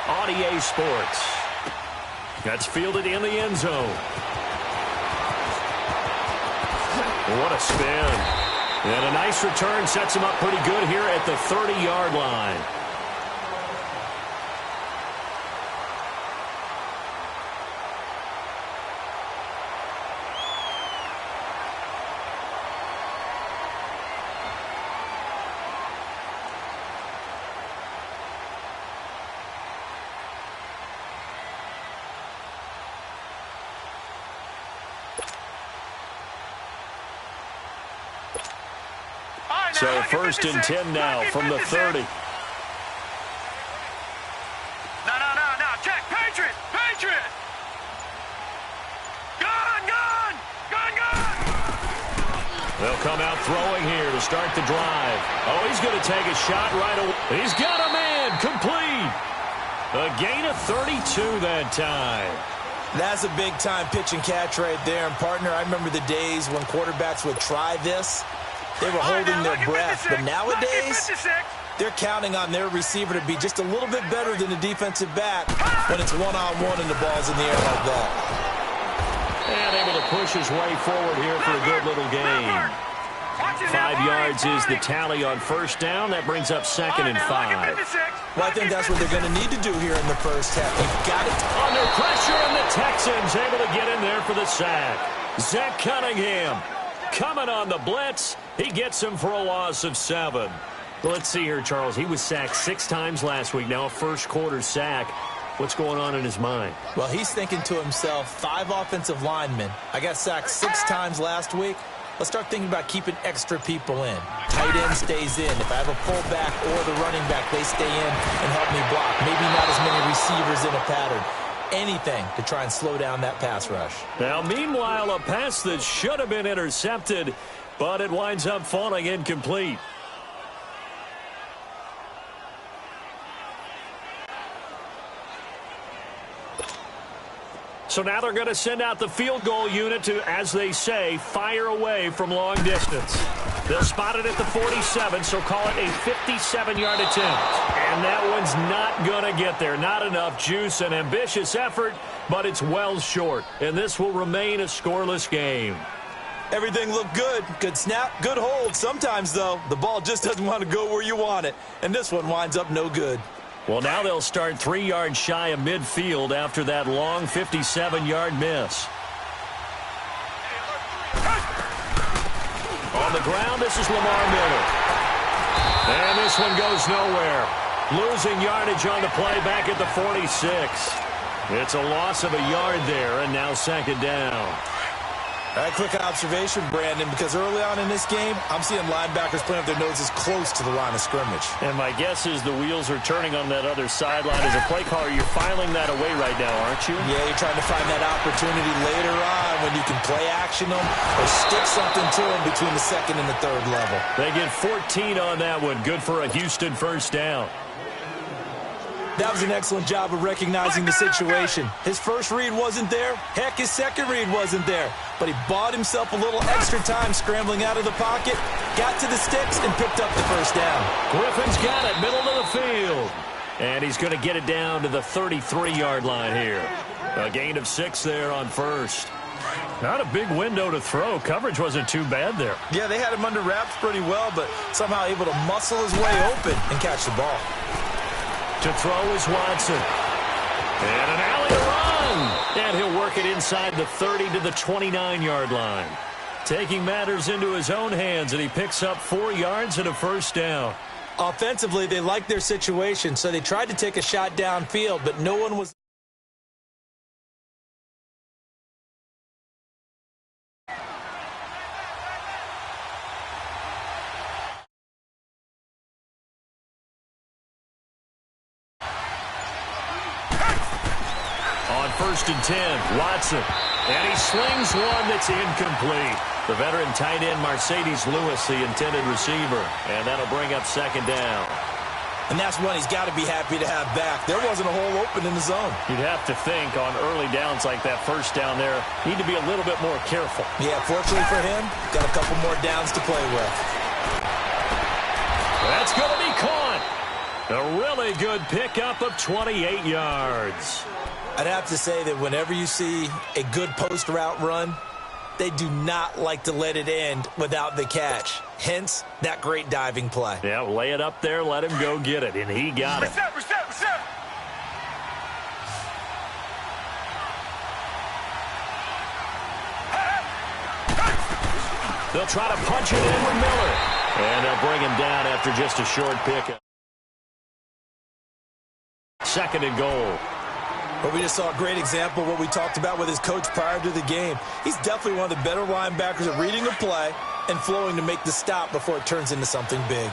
on EA Sports. That's fielded in the end zone. What a spin. And a nice return sets him up pretty good here at the 30-yard line. So 1st and 10 now from the 30. No. Check. Patriot. Gun. They'll come out throwing here to start the drive. Oh, he's going to take a shot right away. He's got a man. Complete. A gain of 32 that time. That's a big-time pitch and catch right there. And, partner, I remember the days when quarterbacks would try this. They were holding their breath. But nowadays, they're counting on their receiver to be just a little bit better than the defensive back when it's one-on-one and the ball's in the air like that. And able to push his way forward here for a good little gain. 5 yards is the tally on 1st down. That brings up 2nd and 5. Well, I think that's what they're going to need to do here in the first half. You've got it. Under pressure, and the Texans able to get in there for the sack. Zach Cunningham coming on the blitz. He gets him for a loss of 7. Well, let's see here, Charles. He was sacked 6 times last week. Now a first-quarter sack. What's going on in his mind? Well, he's thinking to himself, 5 offensive linemen. I got sacked 6 times last week. Let's start thinking about keeping extra people in. Tight end stays in. If I have a fullback or the running back, they stay in and help me block. Maybe not as many receivers in a pattern. Anything to try and slow down that pass rush. Now, meanwhile, a pass that should have been intercepted, but it winds up falling incomplete. So now they're going to send out the field goal unit to, as they say, fire away from long distance. They'll spot it at the 47, so call it a 57-yard attempt. And that one's not going to get there. Not enough juice, an ambitious effort, but it's well short. And this will remain a scoreless game. Everything looked good. Good snap, good hold. Sometimes, though, the ball just doesn't want to go where you want it. And this one winds up no good. Well, now they'll start 3 yards shy of midfield after that long 57-yard miss. On the ground, this is Lamar Miller. And this one goes nowhere. Losing yardage on the play back at the 46. It's a loss of a yard there, and now 2nd down. All right, quick observation, Brandon, because early on in this game, I'm seeing linebackers putting up their noses close to the line of scrimmage. And my guess is the wheels are turning on that other sideline. As a play caller, you're filing that away right now, aren't you? Yeah, you're trying to find that opportunity later on when you can play action them or stick something to them between the 2nd and the 3rd level. They get 14 on that one. Good for a Houston 1st down. That was an excellent job of recognizing the situation. His first read wasn't there. Heck, his second read wasn't there. But he bought himself a little extra time scrambling out of the pocket, got to the sticks, and picked up the 1st down. Griffin's got it, middle of the field. And he's going to get it down to the 33-yard line here. A gain of 6 there on 1st. Not a big window to throw. Coverage wasn't too bad there. Yeah, they had him under wraps pretty well, but somehow able to muscle his way open and catch the ball. To throw is Watson. And an alley to run. And he'll work it inside the 30 to the 29-yard line. Taking matters into his own hands, and he picks up 4 yards and a 1st down. Offensively, they liked their situation, so they tried to take a shot downfield, but no one was. On 1st and 10, Watson. And he slings one that's incomplete. The veteran tight end, Mercedes Lewis, the intended receiver. And that'll bring up 2nd down. And that's one he's got to be happy to have back. There wasn't a hole open in the zone. You'd have to think on early downs like that 1st down there, need to be a little bit more careful. Yeah, fortunately for him, got a couple more downs to play with. That's going to be caught. A really good pickup of 28 yards. I'd have to say that whenever you see a good post route run, they do not like to let it end without the catch. Hence, that great diving play. Yeah, lay it up there, let him go get it, and he got it. Reset. They'll try to punch it in with Miller. And they'll bring him down after just a short pickup. 2nd and goal. But we just saw a great example of what we talked about with his coach prior to the game. He's definitely one of the better linebackers at reading a play and flowing to make the stop before it turns into something big.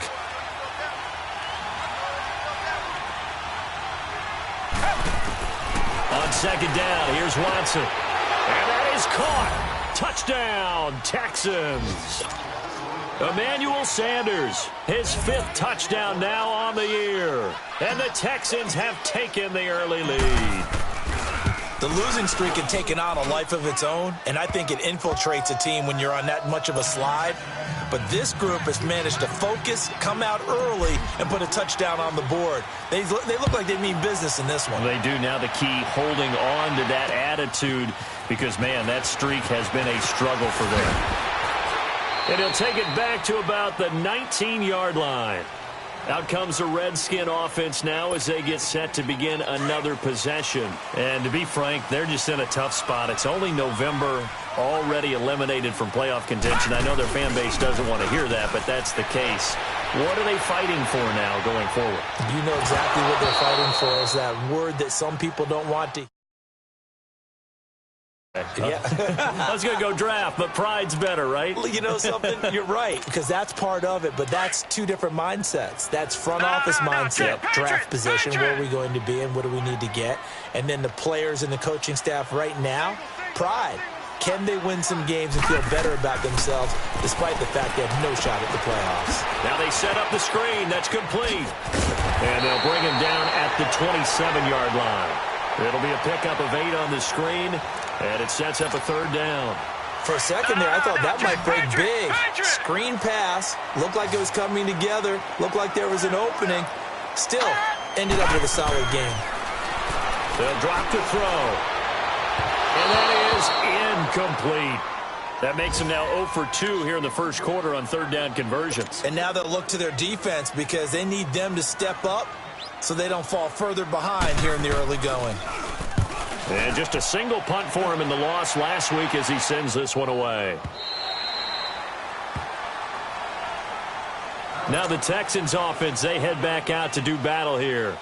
On 2nd down, here's Watson. And that is caught. Touchdown, Texans. Emmanuel Sanders, his 5th touchdown now on the year. And the Texans have taken the early lead. The losing streak had taken on a life of its own, and I think it infiltrates a team when you're on that much of a slide. But this group has managed to focus, come out early, and put a touchdown on the board. They look like they mean business in this one. They do. Now the key, holding on to that attitude, because, man, that streak has been a struggle for them. And he'll take it back to about the 19-yard line. Out comes the Redskin offense now as they get set to begin another possession. And to be frank, they're just in a tough spot. It's only November, already eliminated from playoff contention. I know their fan base doesn't want to hear that, but that's the case. What are they fighting for now going forward? You know exactly what they're fighting for. Is that word that some people don't want to. Yeah. I was going to go draft, but pride's better, right? You know something? You're right, because that's part of it, but that's two different mindsets. That's front office mindset, draft position, where are we going to be and what do we need to get? And then the players and the coaching staff right now, pride. Can they win some games and feel better about themselves despite the fact they have no shot at the playoffs? Now they set up the screen. That's complete. And they'll bring him down at the 27-yard line. It'll be a pickup of 8 on the screen. And it sets up a 3rd down. For a second there, I thought that might break big. Screen pass. Looked like it was coming together. Looked like there was an opening. Still, ended up with a solid game. They'll drop the throw. And that is incomplete. That makes them now 0 for 2 here in the first quarter on 3rd down conversions. And now they'll look to their defense because they need them to step up so they don't fall further behind here in the early going. And just a single punt for him in the loss last week as he sends this one away. Now the Texans offense, they head back out to do battle here.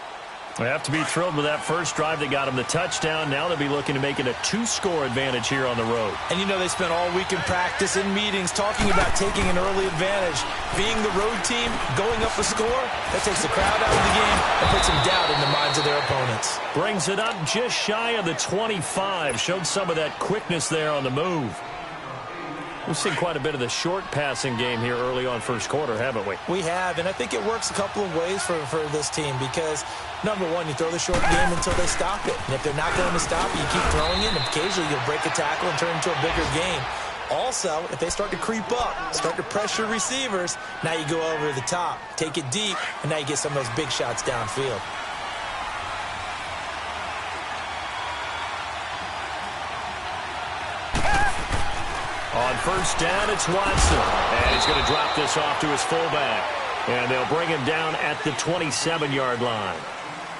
They have to be thrilled with that first drive that got them the touchdown. Now they'll be looking to make it a 2-score advantage here on the road. And you know they spent all week in practice and meetings talking about taking an early advantage. Being the road team, going up a score, that takes the crowd out of the game and puts some doubt in the minds of their opponents. Brings it up just shy of the 25. Showed some of that quickness there on the move. We've seen quite a bit of the short passing game here early on first quarter, haven't we? We have, and I think it works a couple of ways for this team because, number one, you throw the short game until they stop it. And if they're not going to stop it, you keep throwing it, and occasionally you'll break a tackle and turn it into a bigger game. Also, if they start to creep up, start to pressure receivers, now you go over the top, take it deep, and now you get some of those big shots downfield. On first down, it's Watson. And he's going to drop this off to his fullback. And they'll bring him down at the 27-yard line.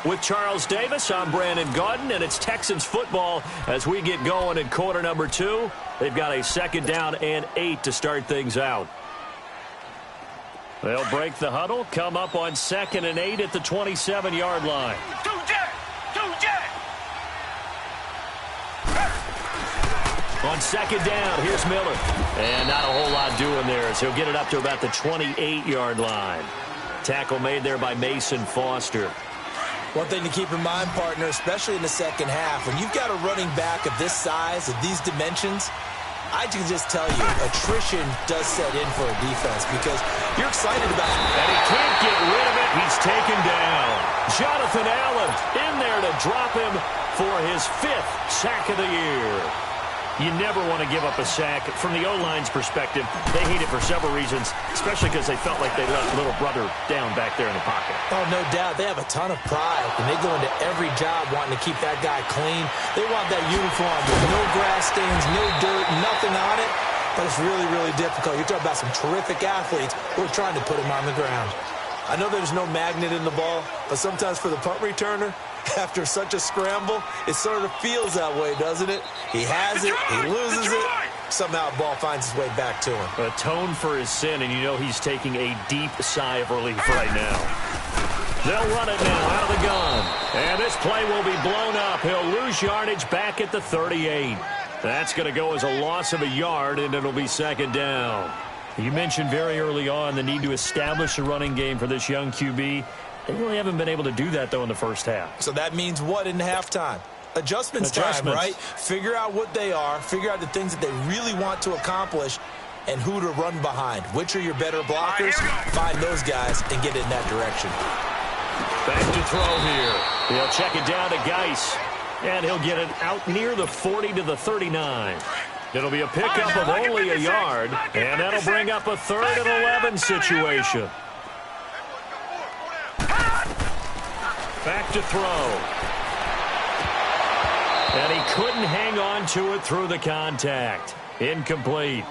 With Charles Davis, I'm Brandon Gaudin, and it's Texans football as we get going in quarter number 2. They've got a 2nd down and 8 to start things out. They'll break the huddle, come up on 2nd and 8 at the 27-yard line. Two jet! On 2nd down, here's Miller. And not a whole lot doing there as he'll get it up to about the 28-yard line. Tackle made there by Mason Foster. One thing to keep in mind, partner, especially in the second half, when you've got a running back of this size, of these dimensions, I can just tell you, attrition does set in for a defense because you're excited about it. And he can't get rid of it. He's taken down. Jonathan Allen in there to drop him for his 5th sack of the year. You never want to give up a sack. From the O-line's perspective, they hate it for several reasons, especially because they felt like they let little brother down back there in the pocket. Oh, no doubt. They have a ton of pride, and they go into every job wanting to keep that guy clean. They want that uniform with no grass stains, no dirt, nothing on it. But it's really, really difficult. You're talking about some terrific athletes who are trying to put him on the ground. I know there's no magnet in the ball, but sometimes for the punt returner, after such a scramble, it sort of feels that way, doesn't it? He has it, he loses it, somehow the ball finds its way back to him. Atone for his sin, and you know he's taking a deep sigh of relief right now. They'll run it now out of the gun. And this play will be blown up. He'll lose yardage back at the 38. That's going to go as a loss of a yard, and it'll be second down. You mentioned very early on the need to establish a running game for this young QB. They really haven't been able to do that, though, in the first half. So that means what in halftime? Adjustments time, right? Figure out what they are, figure out the things that they really want to accomplish, and who to run behind. Which are your better blockers? Find those guys and get in that direction. Back to throw here. He'll check it down to Geis. And he'll get it out near the 40 to the 39. It'll be a pickup of only a yard, and that'll bring up a 3rd and 11 situation. Back to throw. And he couldn't hang on to it through the contact. Incomplete.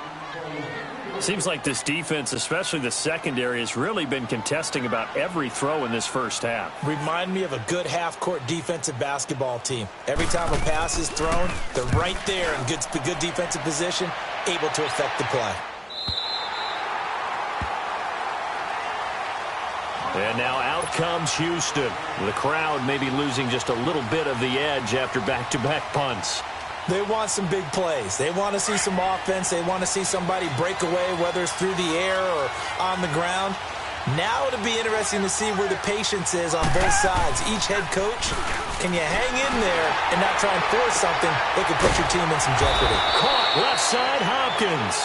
Seems like this defense, especially the secondary, has really been contesting about every throw in this first half. Remind me of a good half-court defensive basketball team. Every time a pass is thrown, they're right there in good defensive position, able to affect the play. And now out comes Houston. The crowd may be losing just a little bit of the edge after back-to-back punts. They want some big plays. They want to see some offense. They want to see somebody break away, whether it's through the air or on the ground. Now it'll be interesting to see where the patience is on both sides. Each head coach, can you hang in there and not try and force something that could put your team in some jeopardy? Caught left side Hopkins.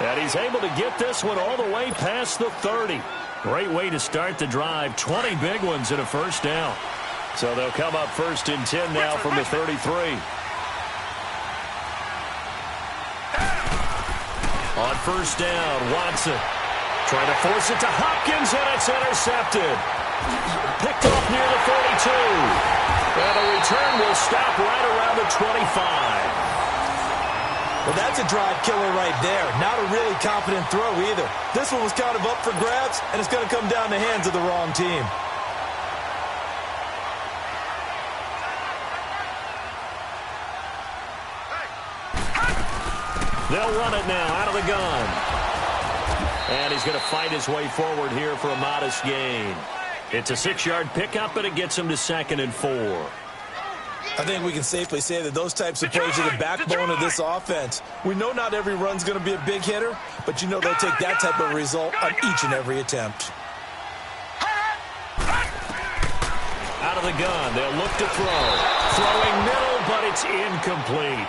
And he's able to get this one all the way past the 30. Great way to start the drive. 20 big ones in a first down. So they'll come up 1st and 10 now from the 33. On 1st down, Watson trying to force it to Hopkins, and it's intercepted. Picked off near the 42. And a return will stop right around the 25. Well, that's a drive killer right there. Not a really confident throw either. This one was kind of up for grabs, and it's going to come down the hands of the wrong team. They'll run it now out of the gun. And he's going to fight his way forward here for a modest gain. It's a 6-yard pickup, and it gets him to 2nd and 4. I think we can safely say that those types of plays are the backbone of this offense. We know not every run's going to be a big hitter, but you know they'll take that type of result on each and every attempt. Out of the gun, they'll look to throw. Throwing middle, but it's incomplete.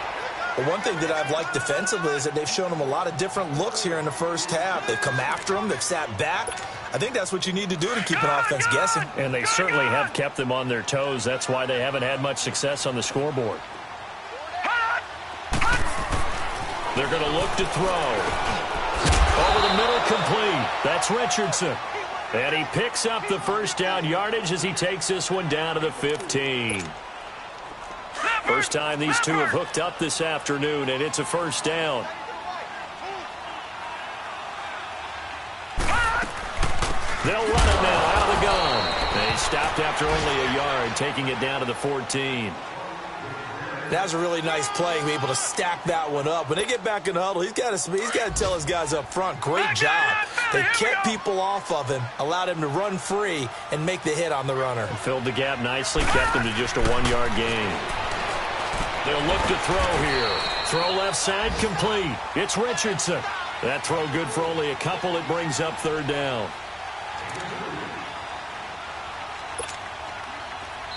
Well, one thing that I've liked defensively is that they've shown them a lot of different looks here in the first half. They've come after them. They've sat back. I think that's what you need to do to keep an offense guessing. And they certainly have kept them on their toes. That's why they haven't had much success on the scoreboard. They're going to look to throw. Over the middle, complete. That's Richardson. And he picks up the first down yardage as he takes this one down to the 15. First time these two have hooked up this afternoon, and it's a first down. They'll run it now out of the gun. They stopped after only a yard, taking it down to the 14. That was a really nice play, be able to stack that one up. When they get back in the huddle, he's got to tell his guys up front, great job. They kept people off of him, allowed him to run free, and make the hit on the runner. Filled the gap nicely, kept him to just a 1-yard gain. They'll look to throw here. Throw left side, complete. It's Richardson. That throw good for only a couple. It brings up 3rd down.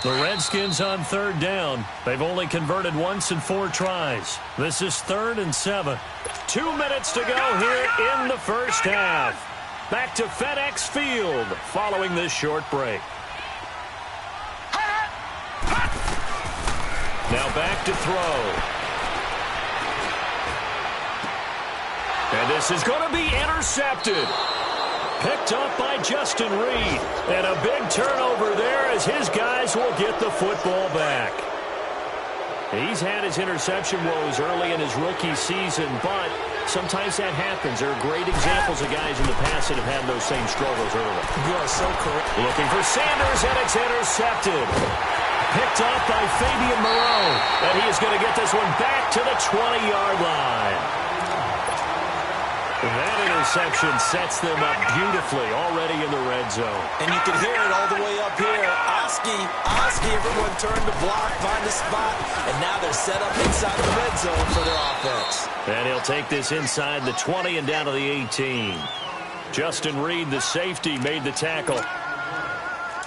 The Redskins on 3rd down. They've only converted once in 4 tries. This is 3rd and 7. 2 minutes to go here in the first half. Back to FedEx Field following this short break. Now back to throw. This is going to be intercepted. Picked up by Justin Reed. And a big turnover there as his guys will get the football back. He's had his interception woes early in his rookie season, but sometimes that happens. There are great examples of guys in the past that have had those same struggles early. You are so correct. Looking for Sanders, and it's intercepted. Picked up by Fabian Moreau. And he is going to get this one back to the 20-yard line. That interception sets them up beautifully already in the red zone. And you can hear it all the way up here. Oski, everyone turned to block, find a spot, and now they're set up inside the red zone for their offense. And he'll take this inside the 20 and down to the 18. Justin Reed, the safety, made the tackle.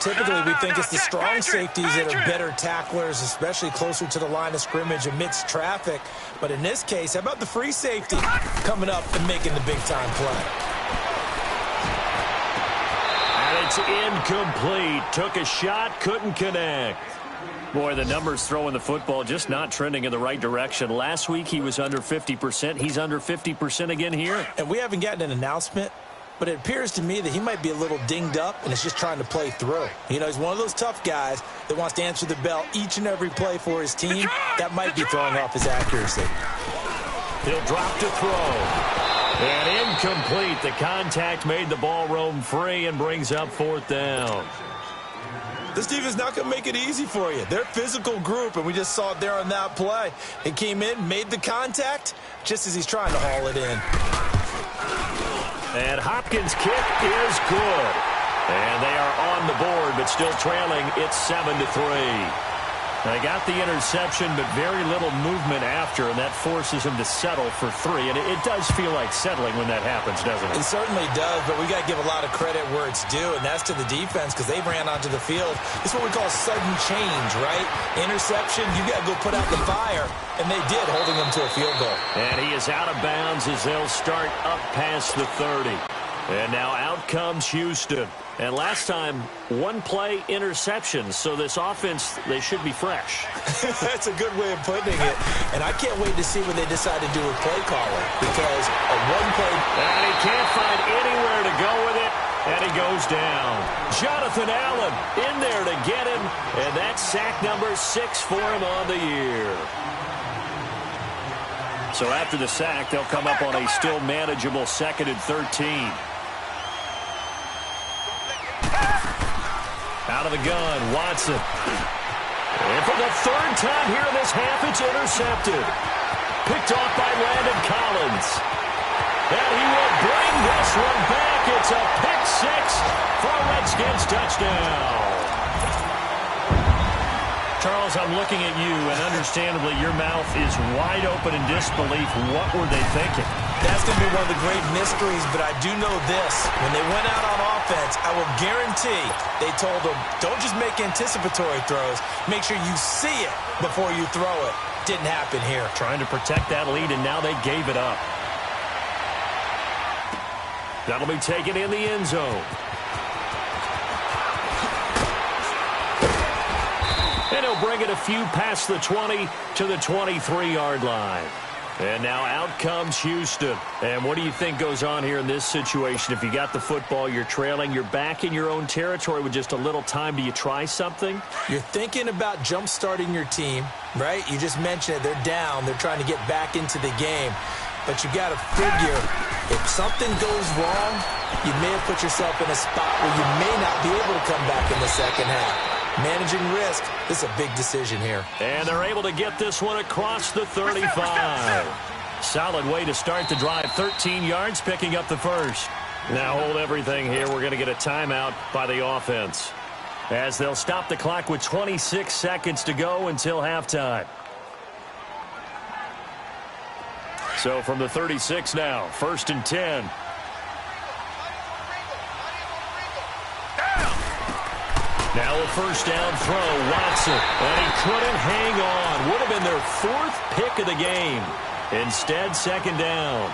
Typically, we think it's the strong safeties that are better tacklers, especially closer to the line of scrimmage amidst traffic. But in this case, how about the free safety coming up and making the big-time play? And it's incomplete. Took a shot, couldn't connect. Boy, the numbers throwing the football just not trending in the right direction. Last week, he was under 50%. He's under 50% again here. And we haven't gotten an announcement, but it appears to me that he might be a little dinged up and is just trying to play through. You know, he's one of those tough guys that wants to answer the bell each and every play for his team. That might be throwing off his accuracy. He'll drop to throw. And incomplete. The contact made the ball roam free and brings up fourth down. This defense not going to make it easy for you. They're a physical group, and we just saw it there on that play. He came in, made the contact, just as he's trying to haul it in. And Hopkins' kick is good. And they are on the board, but still trailing. It's 7-3. They got the interception, but very little movement after, and that forces him to settle for 3. And it does feel like settling when that happens, doesn't it? It certainly does, but we got to give a lot of credit where it's due, and that's to the defense because they ran onto the field. It's what we call sudden change, right? Interception, you got to go put out the fire, and they did, holding them to a field goal. And he is out of bounds as they'll start up past the 30. And now out comes Houston. And last time, one-play interception. So this offense, they should be fresh. That's a good way of putting it. And I can't wait to see what they decide to do with play calling. Because a one-play... And he can't find anywhere to go with it. And he goes down. Jonathan Allen in there to get him. And that's sack number 6 for him on the year. So after the sack, they'll come up on a still manageable 2nd and 13. Out of the gun, Watson. And for the 3rd time here in this half, it's intercepted. Picked off by Landon Collins. And he will bring this one back. It's a pick 6 for a Redskins touchdown. Charles, I'm looking at you, and understandably, your mouth is wide open in disbelief. What were they thinking? That's going to be one of the great mysteries, but I do know this. When they went out on offense, I will guarantee they told them, don't just make anticipatory throws. Make sure you see it before you throw it. Didn't happen here. Trying to protect that lead, and now they gave it up. That'll be taken in the end zone. And he'll bring it a few past the 20 to the 23-yard line. And now out comes Houston. And what do you think goes on here in this situation? If you got the football, you're trailing, you're back in your own territory with just a little time. Do you try something? You're thinking about jump-starting your team, right? You just mentioned it. They're down. They're trying to get back into the game. But you got to figure, if something goes wrong, you may have put yourself in a spot where you may not be able to come back in the second half. Managing risk, this is a big decision here. And they're able to get this one across the 35. Solid way to start the drive. 13 yards, picking up the first. Now hold everything here. We're going to get a timeout by the offense, as they'll stop the clock with 26 seconds to go until halftime. So from the 36 now, 1st and 10. Now a first down throw, Watson, and he couldn't hang on. Would have been their 4th pick of the game. Instead, 2nd down.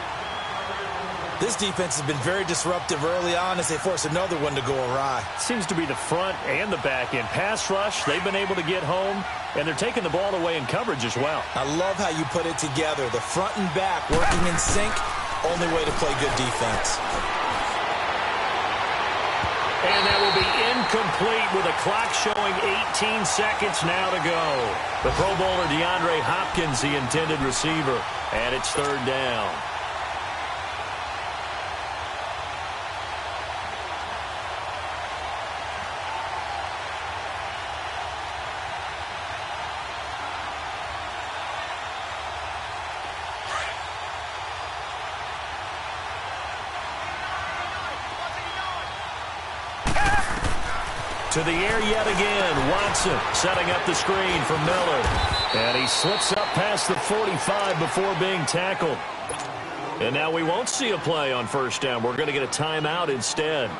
This defense has been very disruptive early on as they force another one to go awry. Seems to be the front and the back end. Pass rush, they've been able to get home, and they're taking the ball away in coverage as well. I love how you put it together. The front and back working in sync. Only way to play good defense. And that will be incomplete with a clock showing 18 seconds now to go. The Pro Bowler DeAndre Hopkins, the intended receiver, and it's third down. To the air yet again. Watson setting up the screen for Miller. And he slips up past the 45 before being tackled. And now we won't see a play on first down. We're going to get a timeout instead,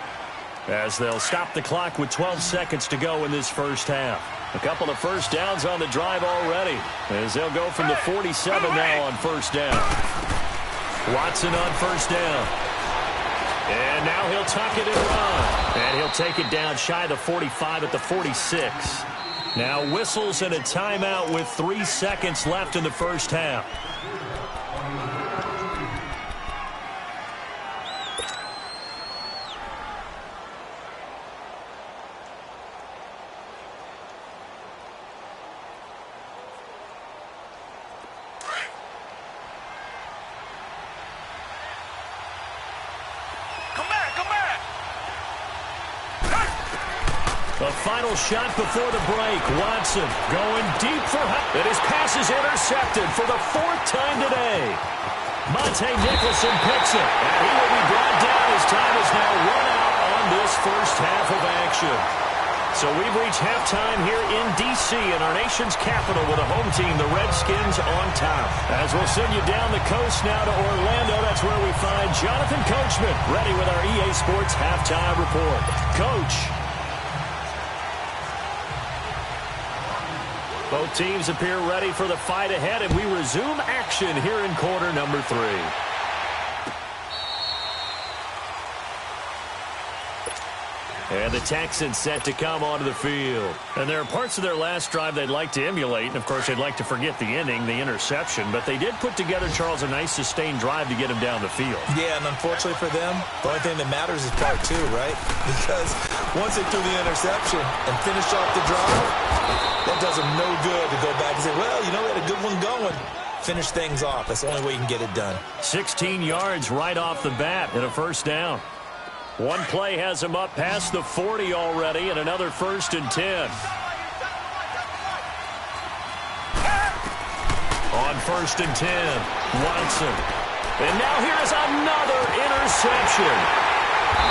as they'll stop the clock with 12 seconds to go in this first half. A couple of first downs on the drive already, as they'll go from the 47 now on first down. Watson on first down. And now he'll tuck it and run. And he'll take it down shy of the 45 at the 46. Now whistles and a timeout with 3 seconds left in the first half. The final shot before the break. Watson going deep for help. And his pass is intercepted for the 4th time today. Monte Nicholson picks it. And he will be brought down as time is now run out on this first half of action. So we've reached halftime here in D.C. in our nation's capital with a home team, the Redskins, on top. As we'll send you down the coast now to Orlando, that's where we find Jonathan Coachman ready with our EA Sports halftime report. Coach. Both teams appear ready for the fight ahead, and we resume action here in quarter number 3. And the Texans set to come onto the field. And there are parts of their last drive they'd like to emulate. And, of course, they'd like to forget the inning, the interception. But they did put together, Charles, a nice sustained drive to get him down the field. Yeah, and unfortunately for them, the only thing that matters is part 2, right? Because once they threw the interception and finished off the drive, that does them no good to go back and say, well, you know, we had a good one going. Finish things off. That's the only way you can get it done. 16 yards right off the bat and a first down. One play has him up past the 40 already, and another 1st and 10. On 1st and 10, Watson. And now here is another interception.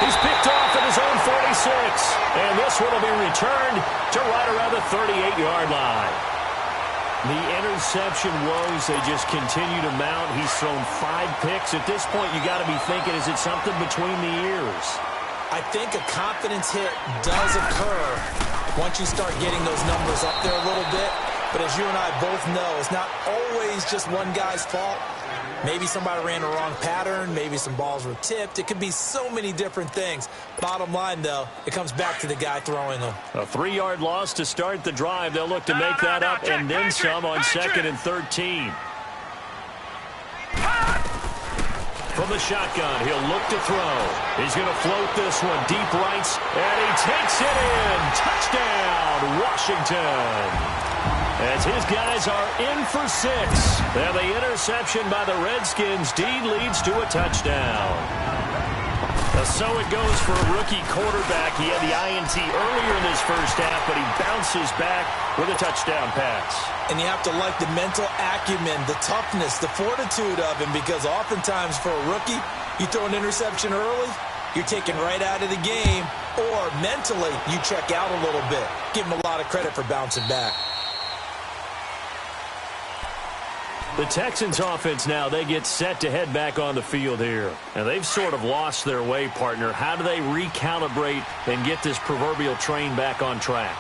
He's picked off at his own 46. And this one will be returned to right around the 38-yard line. The interception woes, they just continue to mount. He's thrown 5 picks. At this point, you got to be thinking, is it something between the ears? I think a confidence hit does occur once you start getting those numbers up there a little bit. But as you and I both know, it's not always just one guy's fault. Maybe somebody ran a wrong pattern. Maybe some balls were tipped. It could be so many different things. Bottom line, though, it comes back to the guy throwing them. A 3-yard loss to start the drive. They'll look to make that up and then some on 2nd and 13. From the shotgun, he'll look to throw. He's going to float this one deep right, and he takes it in. Touchdown, Washington. As his guys are in for 6. And the interception by the Redskins. Dean leads to a touchdown. So it goes for a rookie quarterback. He had the INT earlier in this first half, but he bounces back with a touchdown pass. And you have to like the mental acumen, the toughness, the fortitude of him, because oftentimes for a rookie, you throw an interception early, you're taken right out of the game, or mentally you check out a little bit. Give him a lot of credit for bouncing back. The Texans offense now, they get set to head back on the field here. And they've sort of lost their way, partner. How do they recalibrate and get this proverbial train back on track?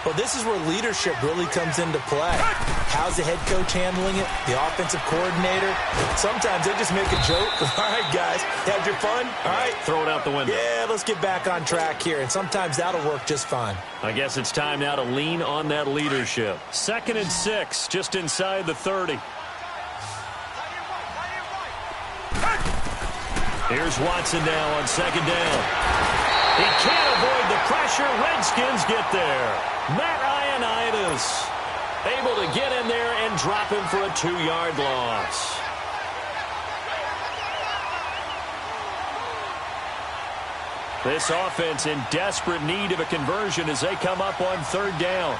Well, this is where leadership really comes into play. How's the head coach handling it? The offensive coordinator? Sometimes they just make a joke. All right, guys, had your fun? All right. Throw it out the window. Yeah, let's get back on track here. And sometimes that'll work just fine. I guess it's time now to lean on that leadership. 2nd and 6, just inside the 30. Here's Watson now on second down. He can't avoid the pressure. Redskins get there. Matt Ioannidis able to get in there and drop him for a 2-yard loss. This offense in desperate need of a conversion as they come up on third down.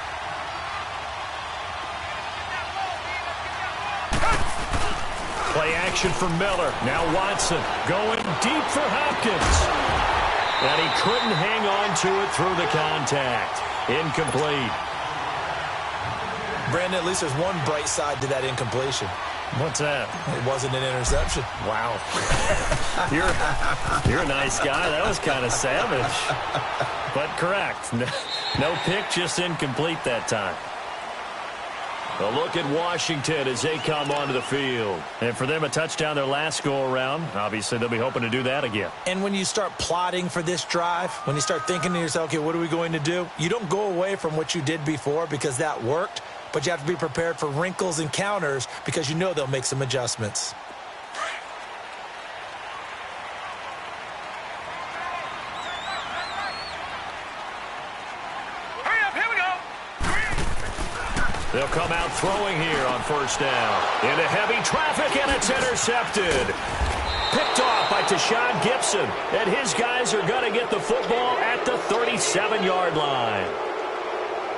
Play action for Miller. Now Watson going deep for Hopkins. And he couldn't hang on to it through the contact. Incomplete. Brandon, at least there's one bright side to that incompletion. What's that? It wasn't an interception. Wow. You're a nice guy. That was kind of savage. But correct. No pick, just incomplete that time. A look at Washington as they come onto the field. And for them, a touchdown their last go-around. Obviously, they'll be hoping to do that again. And when you start plotting for this drive, when you start thinking to yourself, okay, what are we going to do? You don't go away from what you did before because that worked, but you have to be prepared for wrinkles and counters because you know they'll make some adjustments. They'll come out throwing here on first down. Into heavy traffic, and it's intercepted. Picked off by Tashawn Gibson. And his guys are going to get the football at the 37-yard line.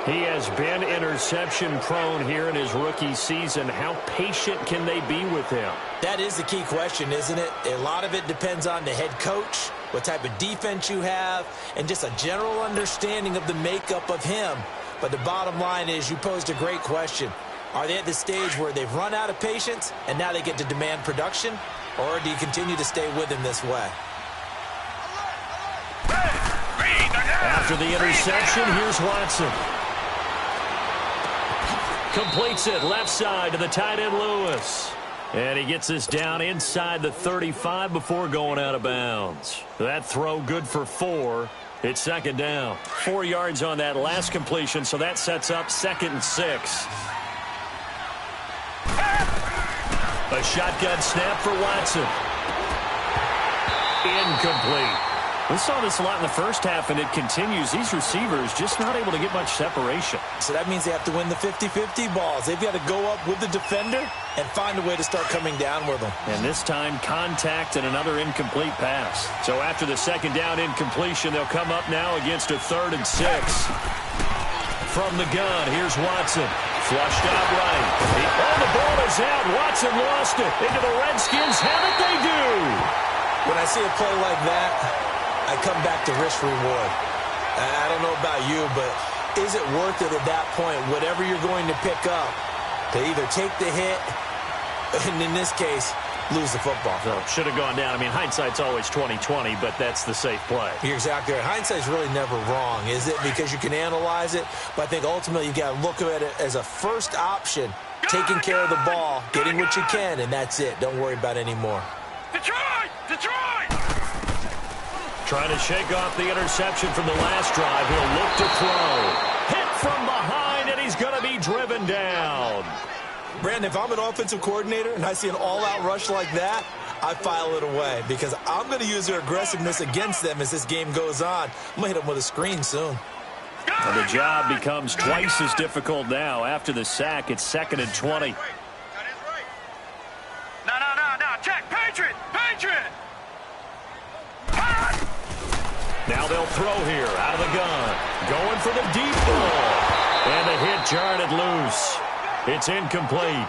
He has been interception-prone here in his rookie season. How patient can they be with him? That is the key question, isn't it? A lot of it depends on the head coach, what type of defense you have, and just a general understanding of the makeup of him. But the bottom line is you posed a great question. Are they at the stage where they've run out of patience and now they get to demand production? Or do you continue to stay with him this way? After the interception, here's Watson. Completes it left side to the tight end Lewis. And he gets this down inside the 35 before going out of bounds. That throw good for 4. It's second down. 4 yards on that last completion, so that sets up 2nd and 6. A shotgun snap for Watson. Incomplete. We saw this a lot in the first half, and it continues. These receivers just not able to get much separation. So that means they have to win the 50-50 balls. They've got to go up with the defender and find a way to start coming down with them. And this time, contact and another incomplete pass. So after the second down incompletion, they'll come up now against a 3rd and 6. From the gun, here's Watson. Flushed out right. The ball is out. Watson lost it. Into the Redskins. Haven't they do? When I see a play like that, I come back to risk reward. I don't know about you, but is it worth it at that point, whatever you're going to pick up, to either take the hit, and in this case, lose the football? So should have gone down. I mean, hindsight's always 20/20, but that's the safe play. You're exactly right. Hindsight's really never wrong, is it? Because you can analyze it, but I think ultimately you got to look at it as a first option, taking care of the ball, getting what you can, and that's it. Don't worry about any more. Detroit! Detroit! Trying to shake off the interception from the last drive. He'll look to throw. Hit from behind, and he's going to be driven down. Brandon, if I'm an offensive coordinator and I see an all-out rush like that, I file it away because I'm going to use their aggressiveness against them as this game goes on. I'm going to hit them with a screen soon. And the job becomes twice as difficult now. After the sack, it's 2nd and 20. No. Check. Patriot! Patriot! Now they'll throw here out of the gun. Going for the deep ball. And the hit jarred it loose. It's incomplete.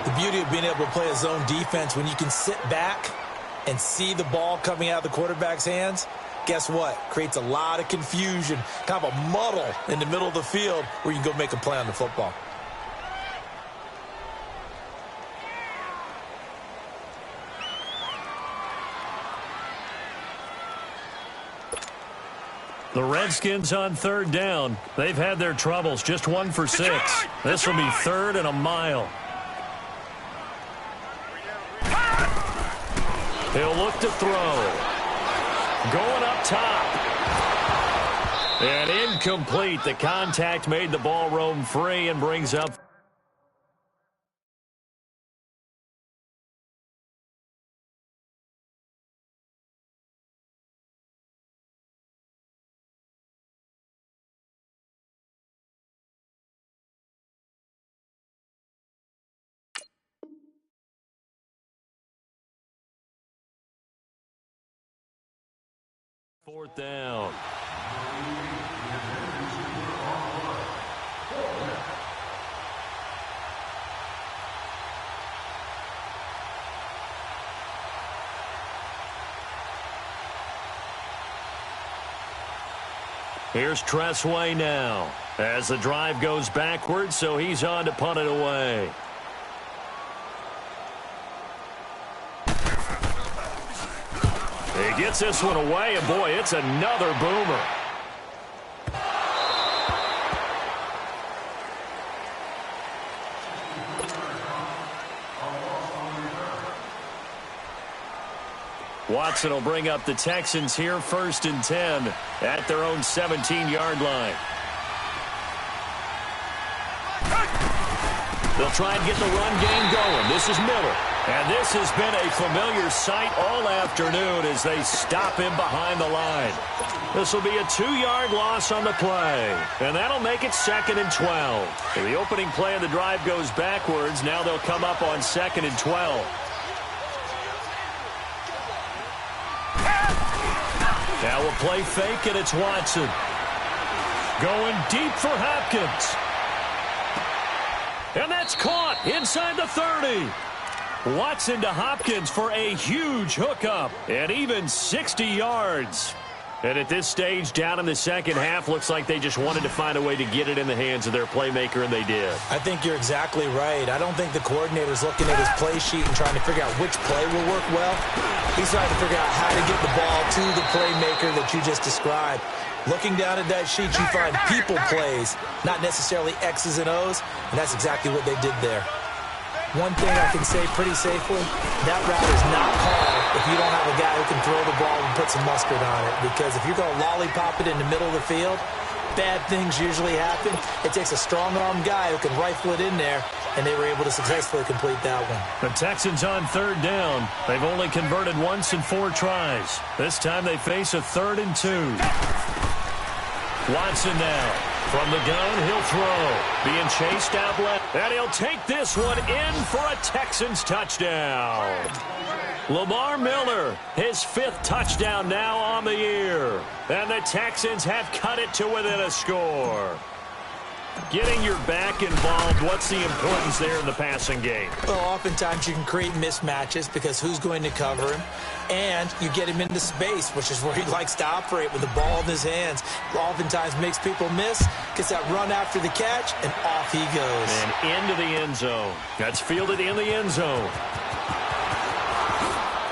The beauty of being able to play a zone defense when you can sit back and see the ball coming out of the quarterback's hands, guess what? Creates a lot of confusion, kind of a muddle in the middle of the field where you can go make a play on the football. The Redskins on 3rd down. They've had their troubles. Just 1 for 6. This will be 3rd and a mile. He'll look to throw. Going up top. And incomplete. The contact made the ball roam free and brings up 4th down. Here's Tressway now as the drive goes backwards, so he's on to punt it away. He gets this one away, and boy, it's another boomer. Watson will bring up the Texans here, 1st and 10 at their own 17-yard line. They'll try and get the run game going. This is Miller. And this has been a familiar sight all afternoon as they stop him behind the line. This will be a 2-yard loss on the play. And that'll make it 2nd and 12. The opening play of the drive goes backwards. Now they'll come up on 2nd and 12. Now a play fake, and it's Watson. Going deep for Hopkins. And that's caught inside the 30. Watson to Hopkins for a huge hookup, and even 60 yards. And at this stage, down in the second half, looks like they just wanted to find a way to get it in the hands of their playmaker, and they did. I think you're exactly right. I don't think the coordinator's looking at his play sheet and trying to figure out which play will work well. He's trying to figure out how to get the ball to the playmaker that you just described. Looking down at that sheet, you find people plays, not necessarily X's and O's, and that's exactly what they did there. One thing I can say pretty safely, that route is not called if you don't have a guy who can throw the ball and put some mustard on it. Because if you're going to lollipop it in the middle of the field, bad things usually happen. It takes a strong-arm guy who can rifle it in there, and they were able to successfully complete that one. The Texans on 3rd down. They've only converted once in 4 tries. This time they face a 3rd and 2. Watson now. From the gun, he'll throw. Being chased out left. And he'll take this one in for a Texans touchdown. Lamar Miller, his 5th touchdown now on the year. And the Texans have cut it to within a score. Getting your back involved, what's the importance there in the passing game? Well, oftentimes you can create mismatches because who's going to cover him? And you get him into space, which is where he likes to operate with the ball in his hands. Oftentimes makes people miss, gets that run after the catch, and off he goes. And into the end zone. That's fielded in the end zone.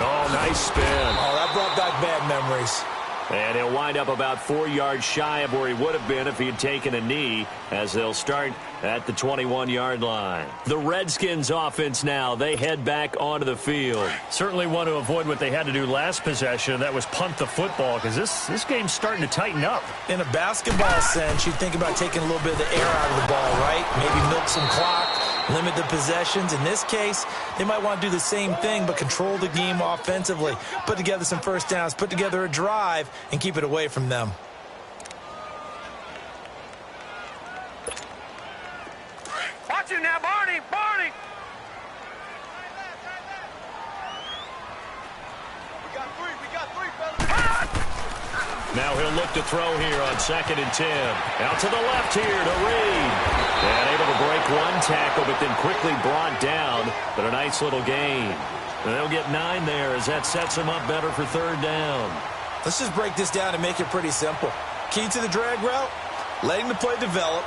Oh, nice spin. Oh, that brought back bad memories. And he'll wind up about 4 yards shy of where he would have been if he had taken a knee, as they'll start at the 21-yard line. The Redskins offense now, they head back onto the field. Certainly want to avoid what they had to do last possession, that was punt the football, because this game's starting to tighten up. In a basketball sense, you think about taking a little bit of the air out of the ball, right? Maybe milk some clock, limit the possessions. In this case, they might want to do the same thing, but control the game offensively. Put together some first downs, put together a drive, and keep it away from them. Watch him now, Barney! Barney! We got three, fellas. Now he'll look to throw here on 2nd and 10. Out to the left here to Reed. And able to break one tackle, but then quickly brought down. But a nice little gain. And they'll get 9 there as that sets them up better for 3rd down. Let's just break this down and make it pretty simple. Key to the drag route, letting the play develop,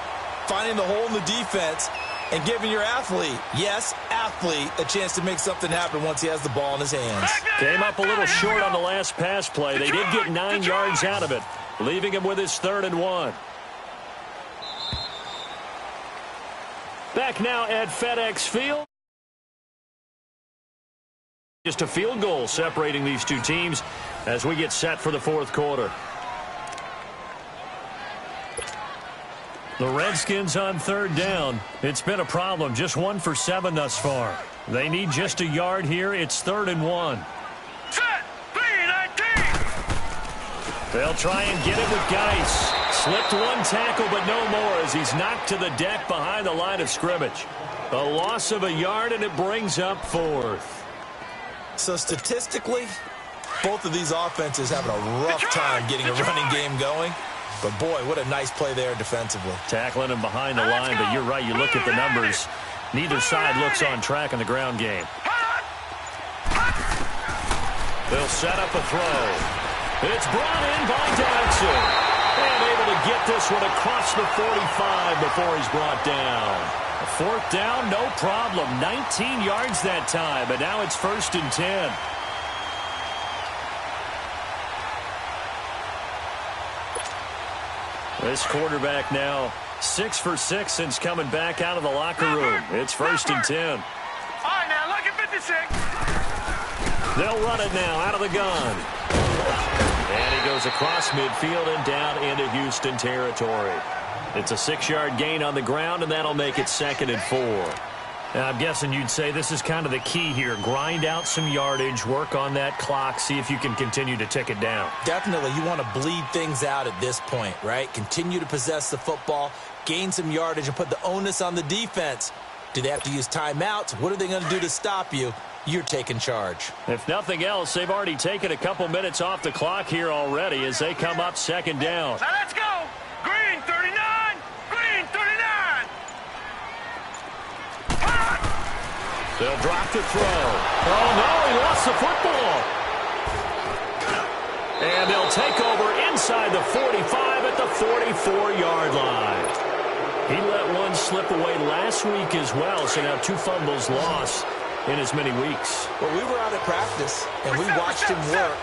finding the hole in the defense, and giving your athlete, yes, athlete, a chance to make something happen once he has the ball in his hands. Came up a little short on the last pass play. They did get 9 yards out of it, leaving him with his 3rd and 1. Back now at FedEx Field. Just a field goal separating these two teams as we get set for the 4th quarter. The Redskins on 3rd down. It's been a problem. Just 1 for 7 thus far. They need just a yard here. It's 3rd and 1. Set! B-19! They'll try and get it with Geis. Slipped one tackle, but no more as he's knocked to the deck behind the line of scrimmage. A loss of a yard, and it brings up 4th. So statistically, Both of these offenses having a rough time getting a running game going. But, boy, what a nice play there defensively. Tackling him behind the line, but you're right. You look at the numbers. Neither side looks on track in the ground game. They'll set up a throw. It's brought in by Dodson. And able to get this one across the 45 before he's brought down. A fourth down, no problem. 19 yards that time, but now it's 1st and 10. This quarterback now 6 for 6 since coming back out of the locker room. It's 1st and 10. All right, now look at 56. They'll run it now out of the gun. And he goes across midfield and down into Houston territory. It's a 6-yard gain on the ground, and that'll make it 2nd and 4. Now, I'm guessing you'd say this is kind of the key here. Grind out some yardage, work on that clock, see if you can continue to tick it down. Definitely, you want to bleed things out at this point, right? Continue to possess the football, gain some yardage, and put the onus on the defense. Do they have to use timeouts? What are they going to do to stop you? You're taking charge. If nothing else, they've already taken a couple minutes off the clock here already as they come up 2nd down. Now let's go. Green 39. Green 39. They'll drop the throw. Oh, no, he lost the football. And they'll take over inside the 45 at the 44-yard line. He let one slip away last week as well, so now 2 fumbles lost in as many weeks. Well, we were out at practice, and we watched him work.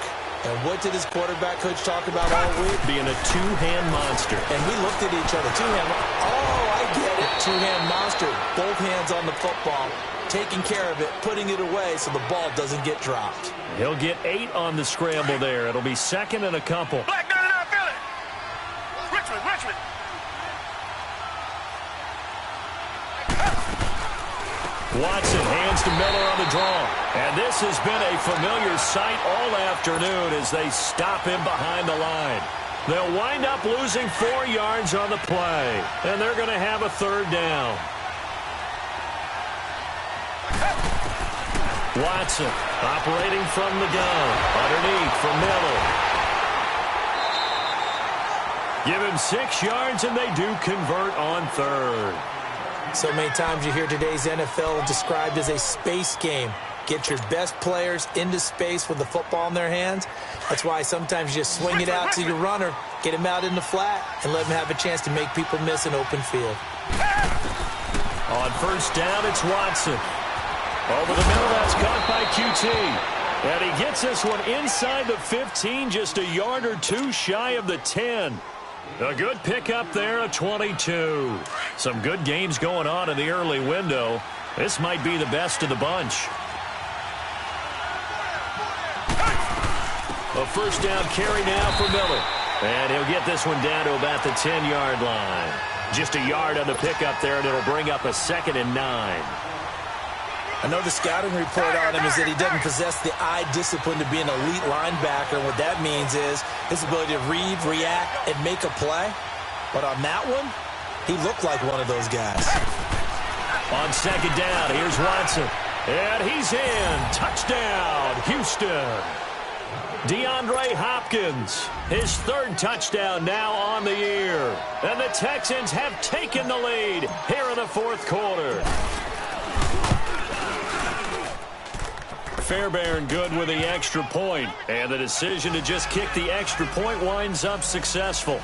And what did his quarterback coach talk about all week? Being a two-hand monster. And we looked at each other. Two-hand. Oh, I get it. Two-hand monster. Both hands on the football, taking care of it, putting it away so the ball doesn't get dropped. He'll get 8 on the scramble there. It'll be 2nd and a couple. Black 99, Philly. Richmond. Watson hands to Miller on the draw. And this has been a familiar sight all afternoon as they stop him behind the line. They'll wind up losing 4 yards on the play. And they're going to have a 3rd down. Watson operating from the gun. Underneath for Miller. Give him 6 yards and they do convert on 3rd. So many times you hear today's NFL described as a space game. Get your best players into space with the football in their hands. That's why sometimes you just swing it out to your runner, get him out in the flat, and let him have a chance to make people miss an open field. On 1st down, it's Watson. Over the middle, that's caught by QT. And he gets this one inside the 15, just a yard or 2 shy of the 10. A good pickup there, a 22. Some good games going on in the early window. This might be the best of the bunch. A 1st down carry now for Miller. And he'll get this one down to about the 10-yard line. Just a yard on the pickup there, and it'll bring up a 2nd and 9. I know the scouting report on him is that he doesn't possess the eye discipline to be an elite linebacker. What that means is his ability to read, react, and make a play. But on that one, he looked like one of those guys. On 2nd down, here's Watson. And he's in. Touchdown, Houston. DeAndre Hopkins, his 3rd touchdown now on the year. And the Texans have taken the lead here in the 4th quarter. Fairbairn good with the extra point, and the decision to just kick the extra point winds up successful.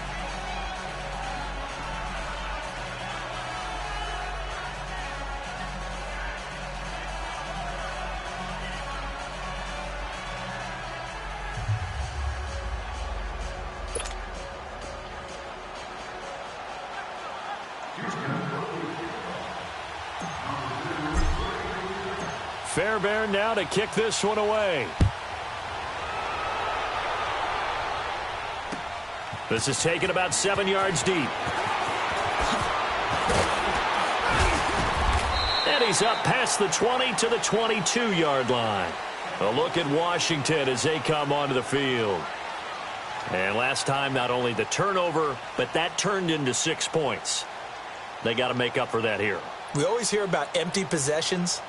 Fairbairn now to kick this one away. This is taken about 7 yards deep. And he's up past the 20 to the 22-yard line. A look at Washington as they come onto the field. And last time, not only the turnover, but that turned into 6 points. They got to make up for that here. We always hear about empty possessions.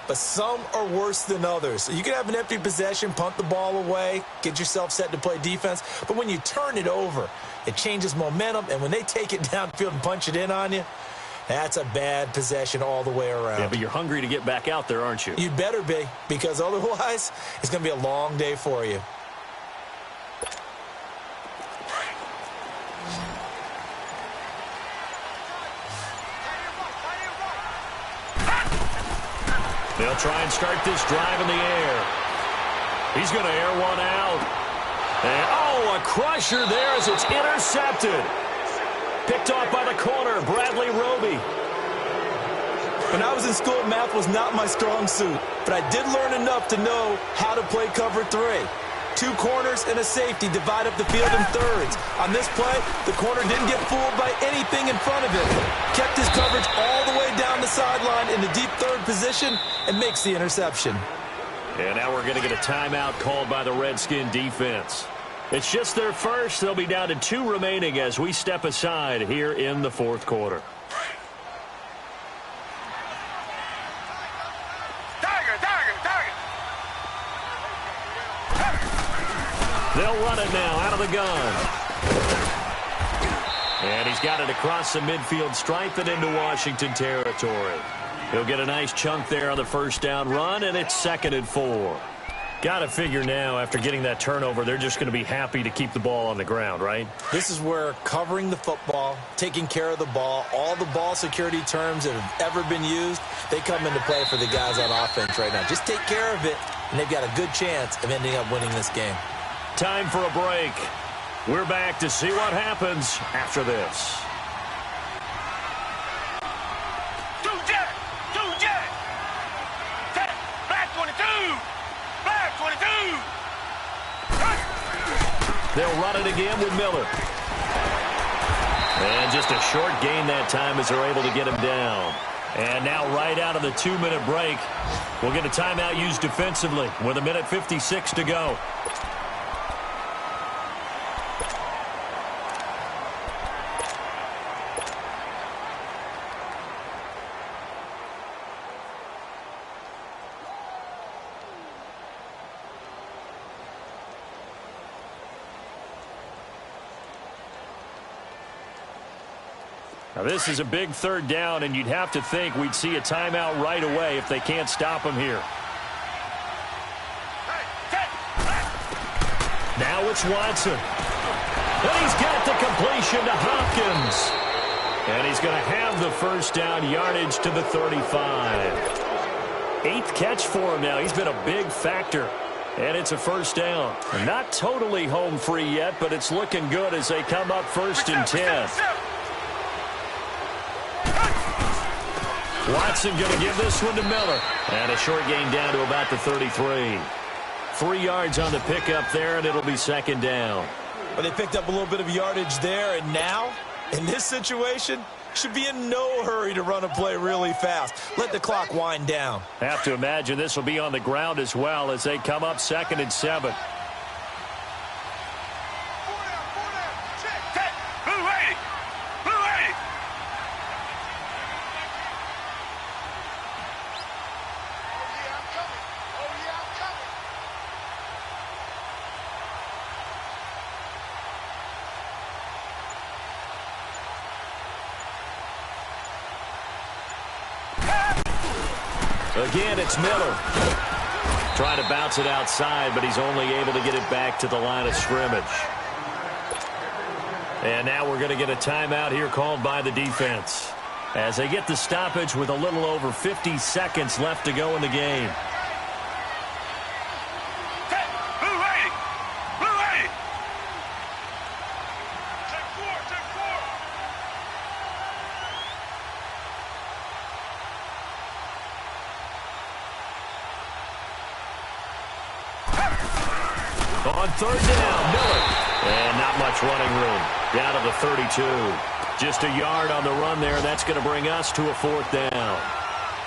but some are worse than others. So you can have an empty possession, punt the ball away, get yourself set to play defense. But when you turn it over, it changes momentum. And when they take it downfield and punch it in on you, that's a bad possession all the way around. Yeah, but you're hungry to get back out there, aren't you? You better be, because otherwise it's going to be a long day for you. They'll try and start this drive in the air. He's going to air one out. And, oh, a crusher there as it's intercepted. Picked off by the corner, Bradley Roby. When I was in school, math was not my strong suit, but I did learn enough to know how to play cover 3. 2 corners and a safety divide up the field in thirds. On this play, the corner didn't get fooled by anything in front of him. Kept his coverage all the way down the sideline in the deep third position and makes the interception. And now we're going to get a timeout called by the Redskin defense. It's just their first. They'll be down to 2 remaining as we step aside here in the fourth quarter. They'll run it now out of the gun. And he's got it across the midfield stripe and into Washington territory. He'll get a nice chunk there on the first down run, and it's 2nd and 4. Got to figure now, after getting that turnover, they're just going to be happy to keep the ball on the ground, right? This is where covering the football, taking care of the ball, all the ball security terms that have ever been used, they come into play for the guys on offense right now. Just take care of it, and they've got a good chance of ending up winning this game. Time for a break. We're back to see what happens after this. They'll run it again with Miller. And just a short gain that time as they're able to get him down. And now right out of the 2-minute break, we'll get a timeout used defensively with 1:56 to go. Now, this is a big 3rd down, and you'd have to think we'd see a timeout right away if they can't stop him here. Now it's Watson. And he's got the completion to Hopkins. And he's going to have the first down yardage to the 35. 8th catch for him now. He's been a big factor. And it's a first down. Not totally home free yet, but it's looking good as they come up 1st and 10. Watson going to give this one to Miller. And a short gain down to about the 33. 3 yards on the pickup there, and it'll be 2nd down. Well, they picked up a little bit of yardage there, and now, in this situation, should be in no hurry to run a play really fast. Let the clock wind down. Have to imagine this will be on the ground as well as they come up 2nd and 7. Again, it's Miller. Trying to bounce it outside, but he's only able to get it back to the line of scrimmage. And now we're going to get a timeout here called by the defense as they get the stoppage with a little over 50 seconds left to go in the game. On 3rd down, Miller. And not much running room. Down to the 32. Just a yard on the run there. That's going to bring us to a 4th down.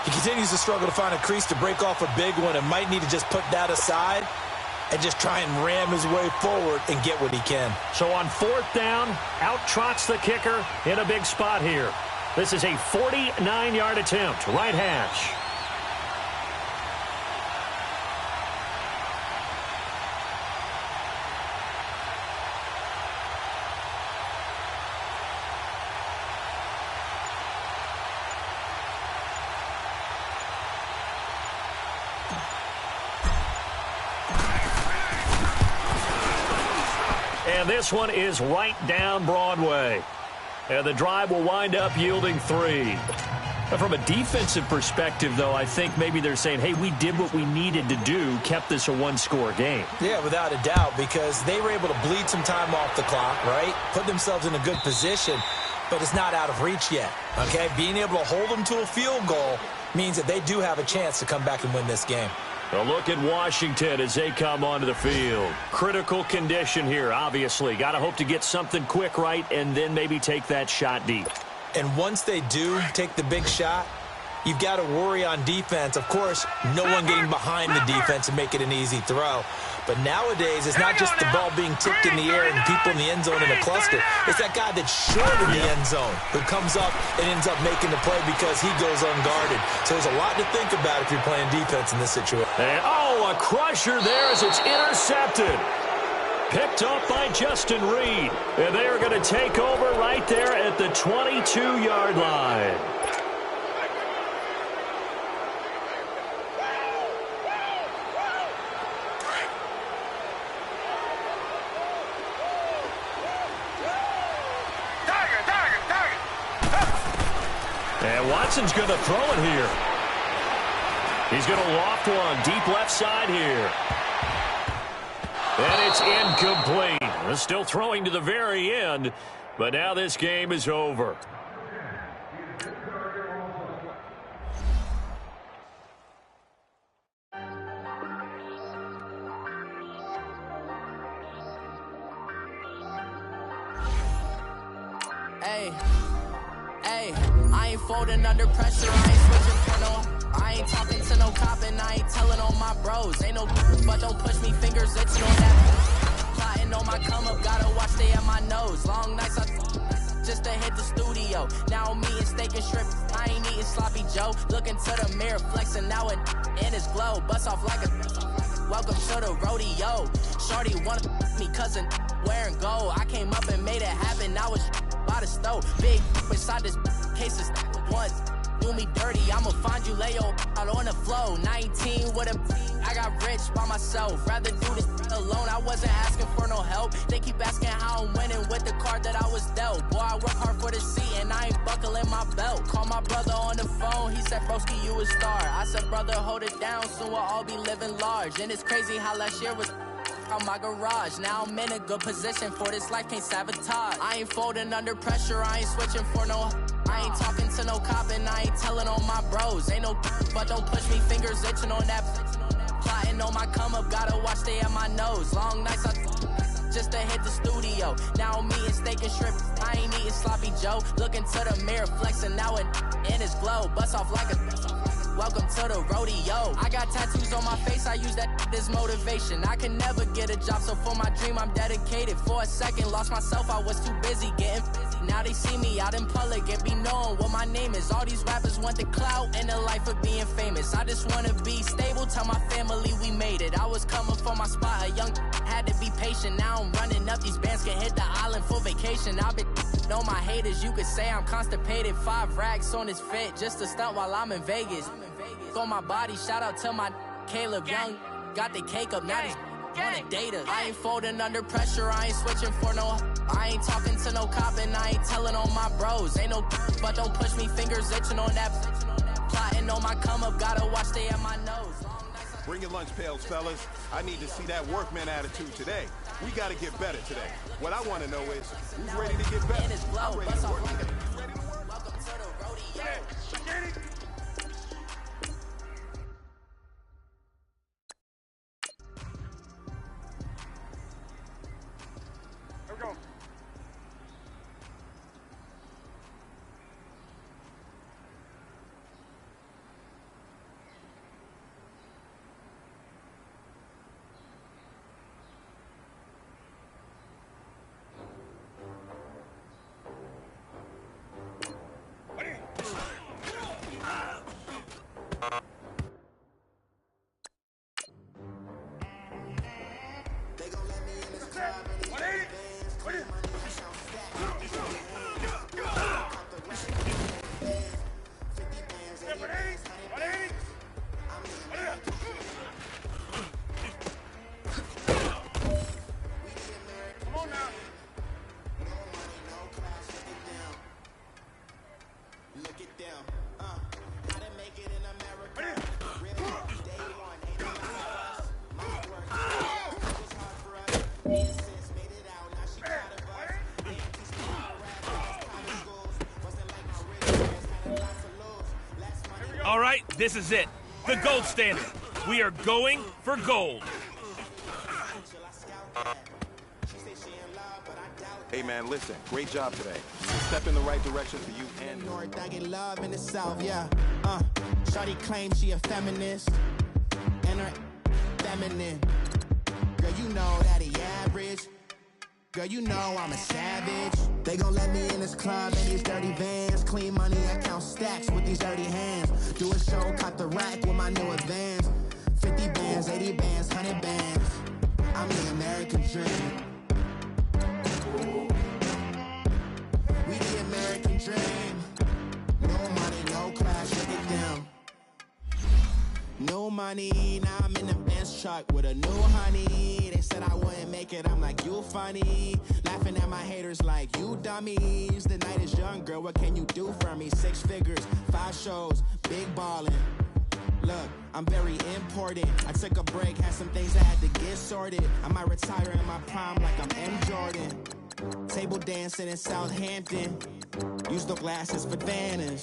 He continues to struggle to find a crease to break off a big one and might need to just put that aside and just try and ram his way forward and get what he can. So on 4th down, out trots the kicker in a big spot here. This is a 49-yard attempt. Right hash. And this one is right down Broadway. And the drive will wind up yielding 3. But from a defensive perspective, though, I think maybe they're saying, hey, we did what we needed to do, kept this a one-score game. Yeah, without a doubt, because they were able to bleed some time off the clock, right? Put themselves in a good position, but it's not out of reach yet, okay? Being able to hold them to a field goal means that they do have a chance to come back and win this game. A look at Washington as they come onto the field. Critical condition here, obviously. Got to hope to get something quick right and then maybe take that shot deep. And once they do take the big shot, you've got to worry on defense. Of course, no one getting behind the defense and make it an easy throw. But nowadays, it's not just the ball being tipped in the air and people in the end zone in a cluster. It's that guy that's short in the end zone who comes up and ends up making the play because he goes unguarded. So there's a lot to think about if you're playing defense in this situation. And, a crusher there as it's intercepted. Picked up by Justin Reed. And they are going to take over right there at the 22-yard line. And Watson's going to throw it here. He's going to loft one deep left side here. And it's incomplete. They're still throwing to the very end, but now this game is over. Hey, I ain't folding under pressure. I ain't switching for no. I ain't talking to no cop and I ain't telling on my bros. Ain't no but don't push me, fingers itching on that. Plotting on my come up, gotta watch stay at my nose. Long nights I just to hit the studio. Now I'm eating steak and shrimp. I ain't eating sloppy Joe. Looking to the mirror, flexing now and in his glow. Bust off like a welcome to the rodeo. Shorty wanted me cousin wearing gold. I came up and made it happen. Now it's by the stove. Big beside this case is one. Do me dirty, I'ma find you, lay your out on the flow. 19 with a, I got rich by myself. Rather do this alone, I wasn't asking for no help. They keep asking how I'm winning with the card that I was dealt. Boy, I work hard for the seat and I ain't buckling my belt. Call my brother on the phone, he said, broski, you a star. I said, brother, hold it down, soon we'll all be living large. And it's crazy how last year was out my garage. Now I'm in a good position for this life, can't sabotage. I ain't folding under pressure, I ain't switching for no. I ain't talking to no cop and I ain't telling on my bros. Ain't no but don't push me, fingers itching on that. Plotting on my come up, gotta watch stay at my nose. Long nights I just to hit the studio. Now I'm eating steak and shrimp. I ain't eating sloppy Joe. Looking to the mirror, flexing now and in his glow. Bust off like a welcome to the rodeo. I got tattoos on my face, I use that as motivation. I can never get a job, so for my dream I'm dedicated. For a second, lost myself, I was too busy getting busy. Now they see me out in public and be knowing what my name is. All these rappers want the clout and the life of being famous. I just wanna be stable, tell my family we made it. I was coming for my spot, a young had to be patient. Now I'm running up, these bands can hit the island for vacation. I've been know my haters, you could say I'm constipated. 5 racks on his fit, just to stunt while I'm in Vegas. On my body, shout out to my Caleb Young. Got the cake up, now he's on a data. I ain't folding under pressure, I ain't switching for no. I ain't talking to no cop and I ain't telling on my bros. Ain't no but don't push me, fingers itching on that. Plotting on my come up, gotta watch stay at my nose. Bring your lunch pails, fellas. I need to see that workman attitude today. We got to get better today. What I want to know is, who's ready to get better? I'm ready to work today. You ready to work? Welcome to the rodeo. Here we go. All right, this is it. The gold standard. We are going for gold. Hey, man, listen. Great job today. It's a step in the right direction for you and... North, I get love in the South, yeah. Shawty claims she a feminist. And her feminine. Girl, you know that he average. Girl, you know I'm a savage. They gon' let me in this club in these dirty vans. Clean money, I count stacks with these dirty hands. Do a show, cut the rack with my new advance. 50 bands, 80 bands, 100 bands. I'm the American dream. We the American dream. No money, no class, look at them. No money, now I'm in the Benz truck with a new honey. They said I wouldn't make it, I'm like, you funny. Laughing at my haters like, you dummies. The night is young, girl, what can you do for me? 6 figures, 5 shows, big ballin'. Look, I'm very important. I took a break, had some things I had to get sorted. I might retire in my prime like I'm M. Jordan. Table dancing in Southampton. Use the glasses for Vanish.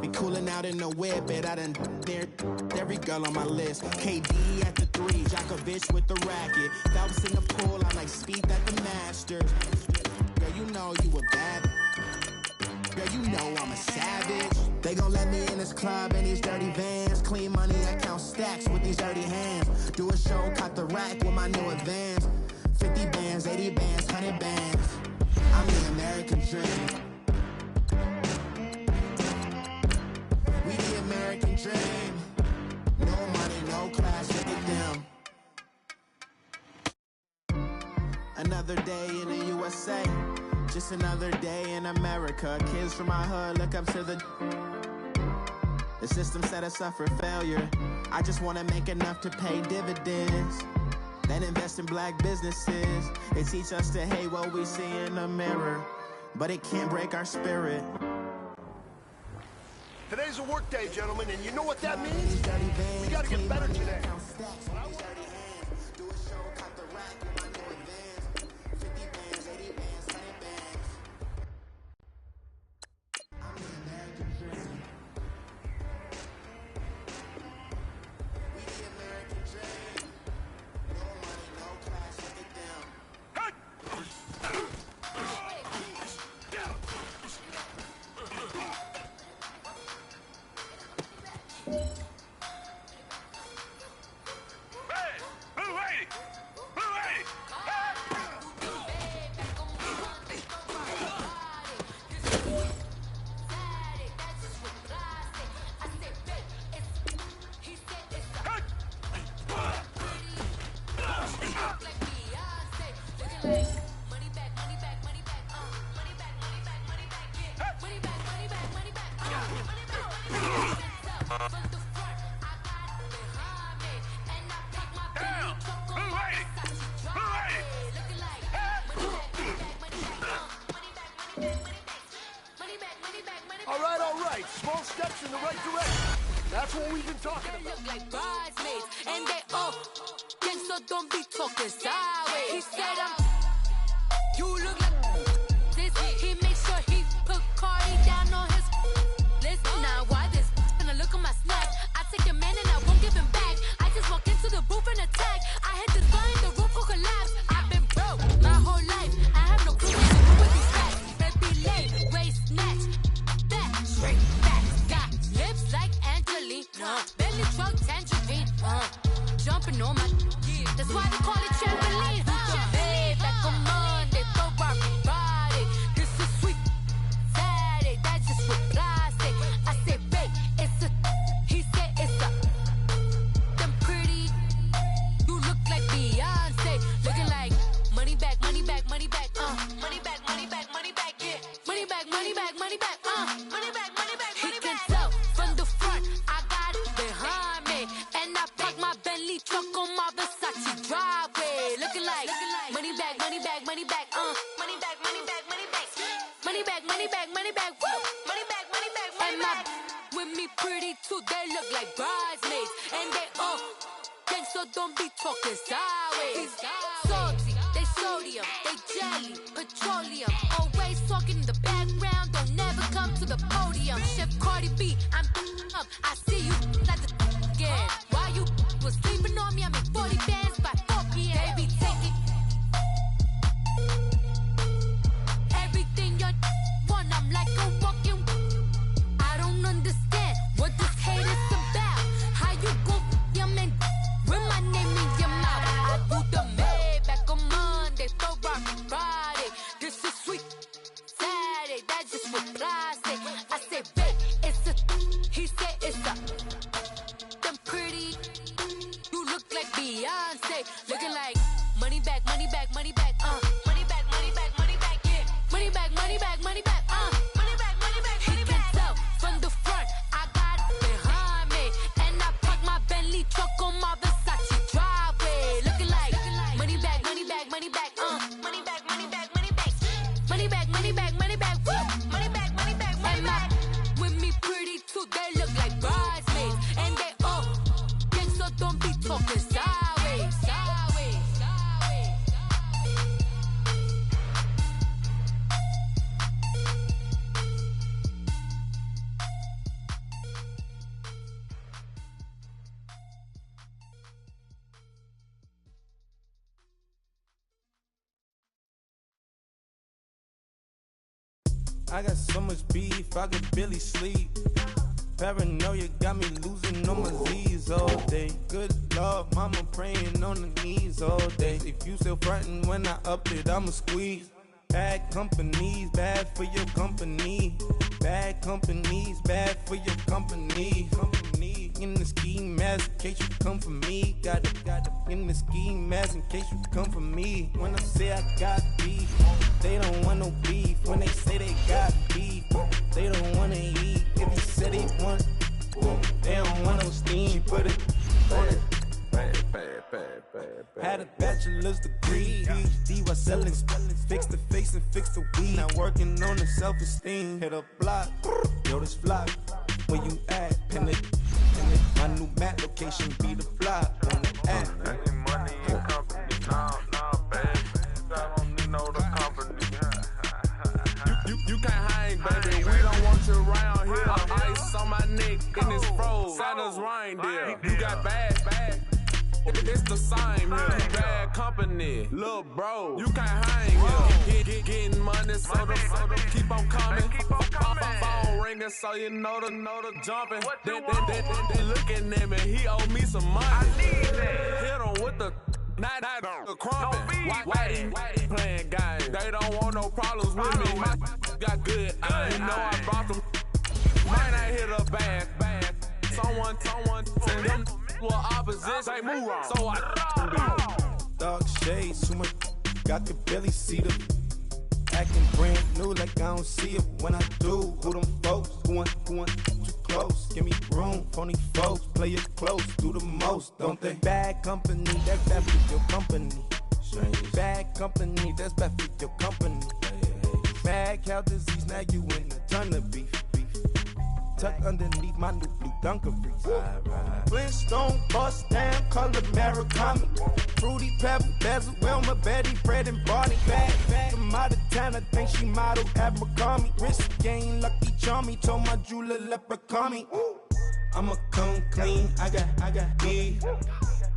Be cooling out in the whip, but I done dared every girl on my list. KD at the 3, Djokovic with the racket. Phelps in the pool, I like Speed at the Masters. Girl, you know you a bad. Girl, you know I'm a savage. They gon' let me in this club in these dirty vans. Clean money, I count stacks with these dirty hands. Do a show, cut the rack with my new advance. 50 bands, 80 bands, 100 bands. I'm the American dream. We the American dream. No money, no class, look at them. Another day in the USA. Just another day in America. Kids from my hood look up to the system set us up for failure. I just wanna make enough to pay dividends. Then invest in black businesses. They teach us to hate what we see in the mirror, but it can't break our spirit. Today's a work day, gentlemen, and you know what that means? We gotta get better today. All right. Small steps in the right direction. That's what we've been talking about. They look like bridesmaids, and they all gang, so don't be talking sideways. He said, you look like this. He makes sure he put Cardi down on his list. Now why this? Gonna look at my snack. I take your man and I won't give him back. I just walk into the booth and attack. I hit this button, the roof will collapse. I've been broke my whole life. I have no clue what to do with these facts. Baby late, waist snatch. Straight back, got lips like Angelina, belly truck tangerine, jumping on my, that's why they call it trampoline. Babe, like a Monday, go rock your body. This is sweet Saturday, that's just with plastic. I say, babe, it's a, he said it's a, them pretty, you look like Beyonce, looking like money back, money back, money back, money back, money back, money back, yeah, money back, money back, money back, money back, money back, money back. He can tell from the front, I got it behind. with me pretty too, they look like bridesmaids. And they all gang, so don't be talking sideways. Salty, they sodium, they jelly, petroleum. Always talking in the background, don't never come to the podium. Chef Cardi B, I'm up, I see you like the again. While you was sleeping on me, I make 40 bands by 4 p.m. Baby, take it. Everything you want, I'm like a walking. I don't understand what this hate is about. How you go your man with my name in your mouth? I do the Maybach on Monday, throw rock Friday. This is sweet Saturday, that's just what I say. I say, babe, it's a. He said it's a. Them pretty. You look like Beyonce, looking like money back, money back, money back, money back, money back, money back, yeah, money back, money back, money back, money back, money back. He can tell from the front, I got it behind me, and I park my Bentley truck on my Versace driveway, looking like money back, money back, money back, money back, money back, money back, money back, money back, money back, money back, money back, money back. With me pretty too, they look like bridesmaids, and they all gang, so don't be talking sideways, sideways, sideways. I got so much beef, I could barely sleep. Paranoia got me losing on my Z's all day. Good Lord, mama praying on the knees all day. If you still frontin' when I up it, I'ma squeeze. Bad companies, bad for your company. Bad companies, bad for your company. Company in the ski mask in case you come for me. Got it in the ski mask in case you come for me. When I say I got beef, they don't want no beef. When they say they got beef, they don't wanna eat. If you say they want, they don't want no steam. She put it on it. Had a bachelor's degree, PhD while selling. Fix the face and fix the weed. Now working on the self-esteem. Hit a block, yo this flock. Where you at? Pin it. My new map location be the flop on the app. I need money and company. Nah, baby. I don't need no the company. You can't hang, baby. We don't want you around here. Ice on my neck and it's froze. Santa's reindeer. You got bad. It's the same here. Bad company, little bro. You can't hang here. Getting money, so the keep on coming. Phone ringing, so you know the jumping. They looking at me. He owe me some money. I need that. Hit him with the the crumping. Why they playing games? They don't want no problems with me. My got good. You know I brought them. Might not hit a bad. Someone send them. Opposition, they move wrong. So I dark shades, too much. I could barely see them. Acting brand new like I don't see it when I do. Who them folks? Who want too close? Give me room, phony folks. Play it close, do the most, don't they? Bad company, that's bad for your company. Bad company, that's bad for your company. Mad cow disease, now you in a ton of beef. Tuck underneath my new blue Dunkaroos. Flintstone bust down, color Murakami. Fruity Pebble, Bezel, Wilma, Betty, Fred, and Barney. Bad from out of town, I think she modeled at McCarmy. Wrist game, Lucky Charmy, told my jeweler leprechaun me. I'ma come clean, I got beef.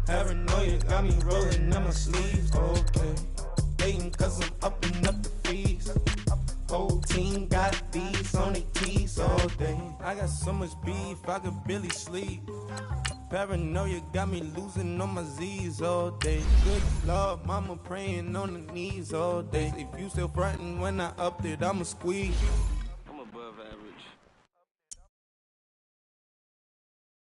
Paranoia got me rolling in my sleeves. Okay, hating cause I'm upping up the fees. Whole team got these on their teeth all day. I got so much beef, I could barely sleep. Paranoia got me losing on my Z's all day. Good Lord, mama praying on the knees all day. If you still frontin' when I upped it, I'ma squeeze.